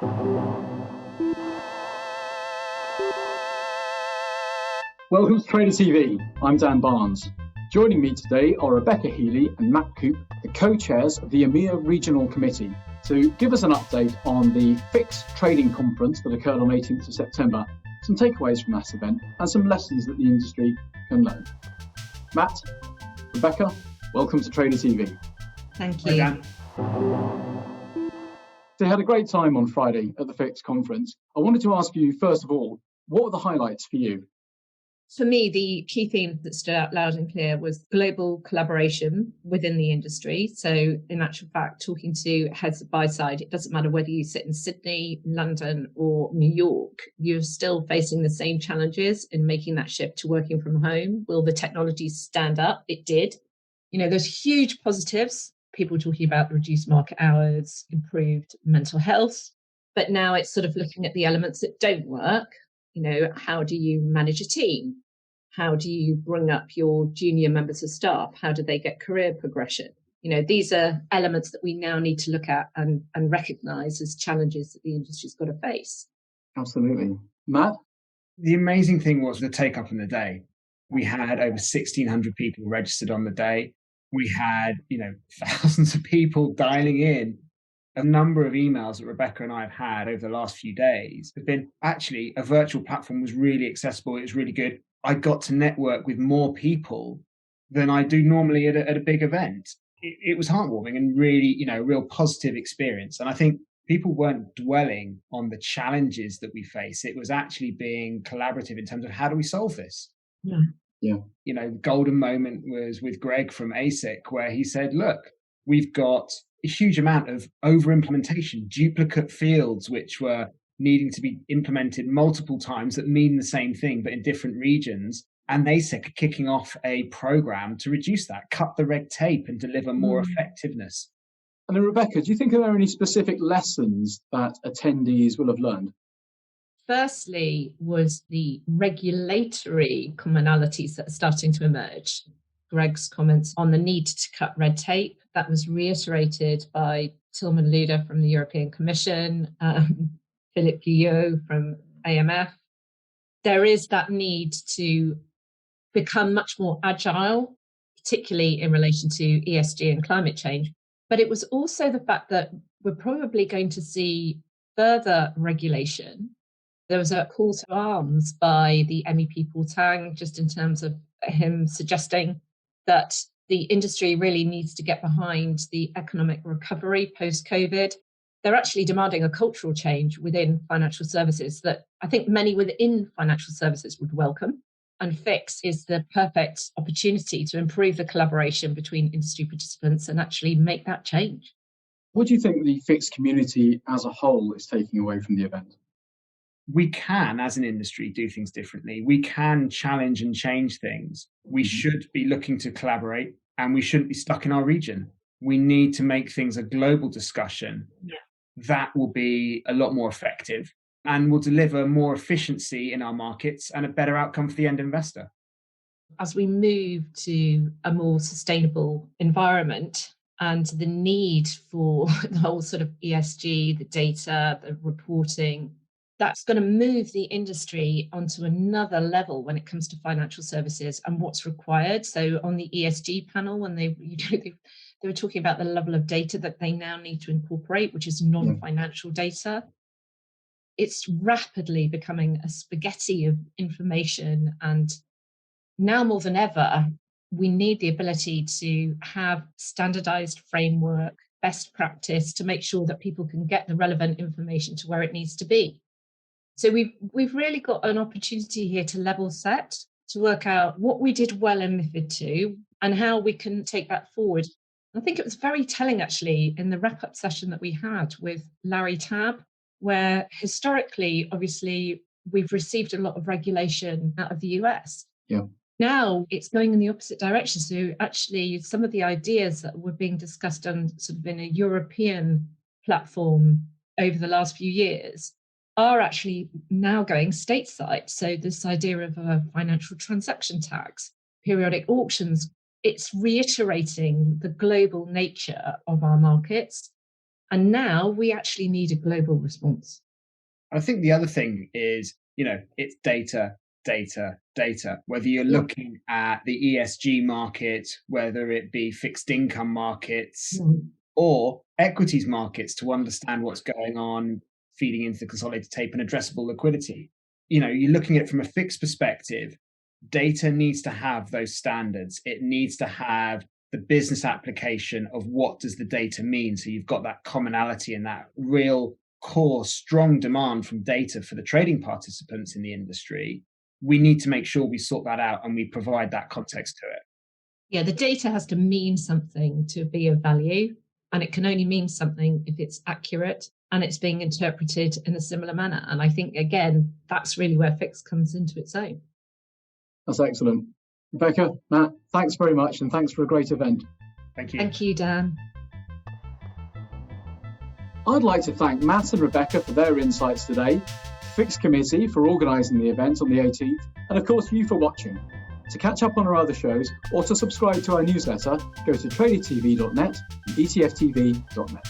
Welcome to Trader TV. I'm Dan Barnes. Joining me today are Rebecca Healy and Matt Coop, the co-chairs of the EMEA Regional Committee, to give us an update on the FIX Trading Conference that occurred on 18th of September, some takeaways from that event, and some lessons that the industry can learn. Matt, Rebecca, welcome to Trader TV. Thank you. Hi, Dan. They had a great time on Friday at the FIX conference. I wanted to ask you, first of all, what were the highlights for you? For me, the key theme that stood out loud and clear was global collaboration within the industry. So in actual fact, talking to heads of buy side, it doesn't matter whether you sit in Sydney, London or New York, you're still facing the same challenges in making that shift to working from home. Will the technology stand up? It did. There's huge positives. People talking about reduced market hours, improved mental health. But now it's sort of looking at the elements that don't work. How do you manage a team? How do you bring up your junior members of staff? How do they get career progression? These are elements that we now need to look at and recognise as challenges that the industry's got to face. Absolutely. Matt? The amazing thing was the take-up on the day. We had over 1,600 people registered on the day. We had, thousands of people dialing in. A number of emails that Rebecca and I have had over the last few days have been actually a virtual platform was really accessible. It was really good. I got to network with more people than I do normally at a big event. It was heartwarming and really, a real positive experience. And I think people weren't dwelling on the challenges that we face. It was actually being collaborative in terms of how do we solve this? Yeah. The golden moment was with Greg from ASIC, where he said, look, we've got a huge amount of over-implementation, duplicate fields, which were needing to be implemented multiple times that mean the same thing, but in different regions. And they said kicking off a program to reduce that, cut the red tape and deliver more effectiveness. And then Rebecca, do you think there are any specific lessons that attendees will have learned? Firstly was the regulatory commonalities that are starting to emerge. Greg's comments on the need to cut red tape. That was reiterated by Tilman Luder from the European Commission, Philippe Guyot from AMF. There is that need to become much more agile, particularly in relation to ESG and climate change. But it was also the fact that we're probably going to see further regulation. There was a call to arms by the MEP Paul Tang, just in terms of him suggesting that the industry really needs to get behind the economic recovery post-COVID. They're actually demanding a cultural change within financial services that I think many within financial services would welcome. And FIX is the perfect opportunity to improve the collaboration between industry participants and actually make that change. What do you think the FIX community as a whole is taking away from the event? We can, as an industry, do things differently. We can challenge and change things. We should be looking to collaborate and we shouldn't be stuck in our region. We need to make things a global discussion. That will be a lot more effective and will deliver more efficiency in our markets and a better outcome for the end investor. As we move to a more sustainable environment and the need for the whole sort of ESG, the data, the reporting, that's going to move the industry onto another level when it comes to financial services and what's required. So on the ESG panel, when they were talking about the level of data that they now need to incorporate, which is non-financial data. It's rapidly becoming a spaghetti of information. And now more than ever, we need the ability to have standardized framework, best practice to make sure that people can get the relevant information to where it needs to be. So we've really got an opportunity here to level set, to work out what we did well in MiFID II and how we can take that forward. I think it was very telling, actually, in the wrap-up session that we had with Larry Tabb, where historically, obviously, we've received a lot of regulation out of the US. Yeah. Now it's going in the opposite direction. So actually, some of the ideas that were being discussed on sort of in a European platform over the last few years are actually now going stateside. So this idea of a financial transaction tax, periodic auctions, it's reiterating the global nature of our markets And now we actually need a global response. I think the other thing is, it's data, data, data. Whether you're looking at the ESG market, whether it be fixed income markets or equities markets, to understand what's going on, feeding into the consolidated tape and addressable liquidity. You're looking at it from a fixed perspective. Data needs to have those standards. It needs to have the business application of what does the data mean. So you've got that commonality and that real core, strong demand from data for the trading participants in the industry. We need to make sure we sort that out and we provide that context to it. Yeah, the data has to mean something to be of value, and it can only mean something if it's accurate and it's being interpreted in a similar manner. And I think, again, that's really where FIX comes into its own. That's excellent. Rebecca, Matt, thanks very much, and thanks for a great event. Thank you. Thank you, Dan. I'd like to thank Matt and Rebecca for their insights today, FIX Committee for organising the event on the 18th, and of course you for watching. To catch up on our other shows or to subscribe to our newsletter, go to tradertv.net and etftv.net.